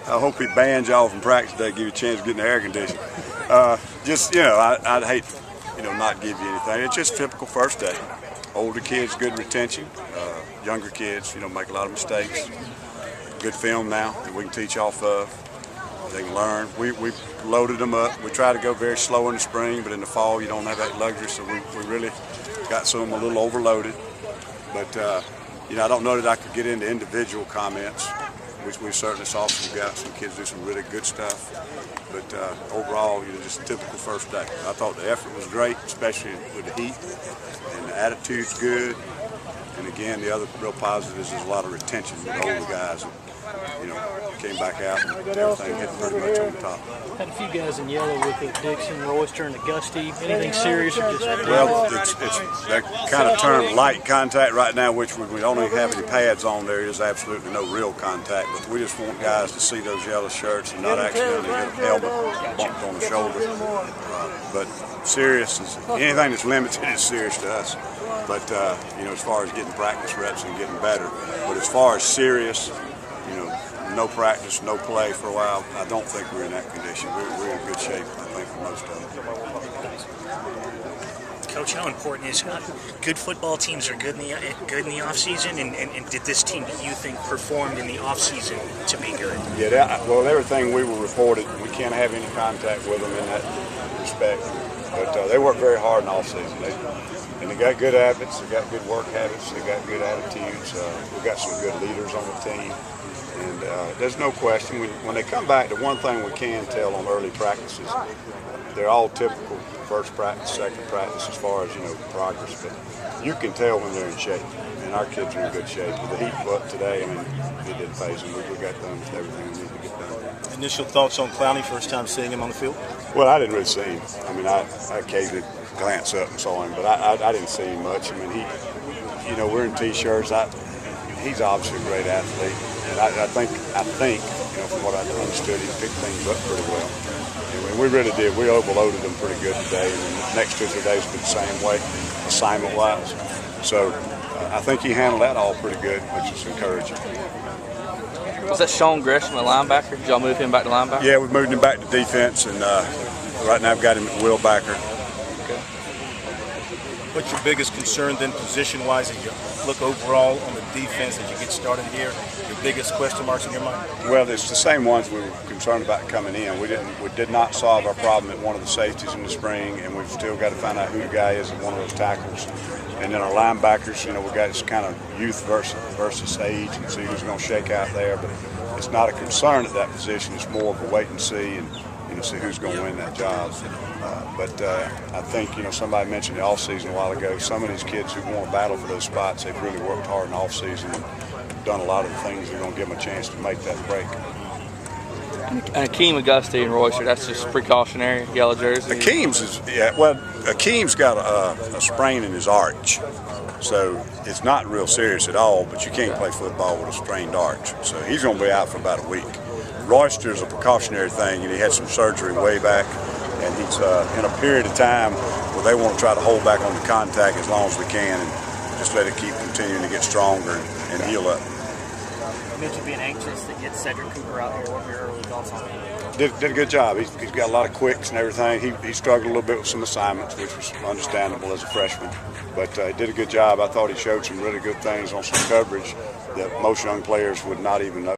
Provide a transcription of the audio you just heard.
I hope he bans y'all from practice today, give you a chance to get in the air conditioning. Just, you know, I'd hate, you know, not give you anything. It's just typical first day. Older kids, good retention. Younger kids, you know, make a lot of mistakes. Good film now that we can teach off of. They can learn. We loaded them up. We try to go very slow in the spring, but in the fall you don't have that luxury, so we really got some of them a little overloaded. But, you know, I don't know that I could get into individual comments, which we certainly saw some guys, some kids do some really good stuff. But overall, you know, just a typical first day. I thought the effort was great, especially with the heat, and the attitude's good. And again, the other real positive is there's a lot of retention with the older guys. You know, came back out and everything hit pretty much on the top. Had a few guys in yellow with the Dixon, Royster, and Auguste. Anything serious or just? Well, it's that kind of term light contact right now, which we don't even have any pads on there. There's absolutely no real contact, but we just want guys to see those yellow shirts and not accidentally hit a helmet bumped on the shoulder. But serious is anything that's limited is serious to us. But you know, as far as getting practice reps and getting better, but as far as serious, you know, no practice, no play for a while, I don't think we're in that condition. We're in good shape, I think, for most of them. Coach, how important is good football teams are good in the off season, and did this team, do you think, performed in the off season to be good? Yeah, well, everything we were reported, we can't have any contact with them in that respect. But they work very hard in off season. And they got good habits, they got good work habits, they got good attitudes. We've got some good leaders on the team. And there's no question, when they come back, the one thing we can tell on early practices, they're all typical first practice, second practice as far as, you know, progress. But you can tell when they're in shape. And our kids are in good shape. With the heat up today, I mean, it didn't phase them. We got done with everything we needed to get done. Initial thoughts on Clowney, first time seeing him on the field? Well, I didn't really see him. I mean, I occasionally glance up and saw him, but I didn't see him much. I mean, you know, we're in T-shirts. He's obviously a great athlete, and I think, you know, from what I understood, he picked things up pretty well. And we really did. We overloaded him pretty good today, and the next 2 or 3 days been the same way, assignment-wise. So I think he handled that all pretty good, which is encouraging. Was that Sean Gresham, a linebacker? Did y'all move him back to linebacker? Yeah, we moved him back to defense, and right now I've got him at will backer. What's your biggest concern then, position-wise, as you look overall on the defense as you get started here? Your biggest question marks in your mind? Well, it's the same ones we were concerned about coming in. We did not solve our problem at one of the safeties in the spring, and we've still got to find out who the guy is at one of those tackles. And then our linebackers, you know, we got this kind of youth versus age, and see who's going to shake out there. But it's not a concern at that position. It's more of a wait and see, and you know, see who's going to win that job. But I think, you know, somebody mentioned the off-season a while ago. Some of these kids who want to battle for those spots, they've really worked hard in the off-season and done a lot of the things that are going to give them a chance to make that break. And Akeem, Auguste, and Royster, that's just precautionary, yellow jersey? Akeem's got a sprain in his arch. So it's not real serious at all, but you can't play football with a sprained arch. So he's going to be out for about a week. Royster's a precautionary thing, and he had some surgery way back. And he's in a period of time where they want to try to hold back on the contact as long as we can and just let it keep continuing to get stronger and heal up. You mentioned being anxious to get Cedric Cooper out here. What were your early thoughts on him? Did a good job. He's got a lot of quicks and everything. He struggled a little bit with some assignments, which was understandable as a freshman. But he did a good job. I thought he showed some really good things on some coverage that most young players would not even know.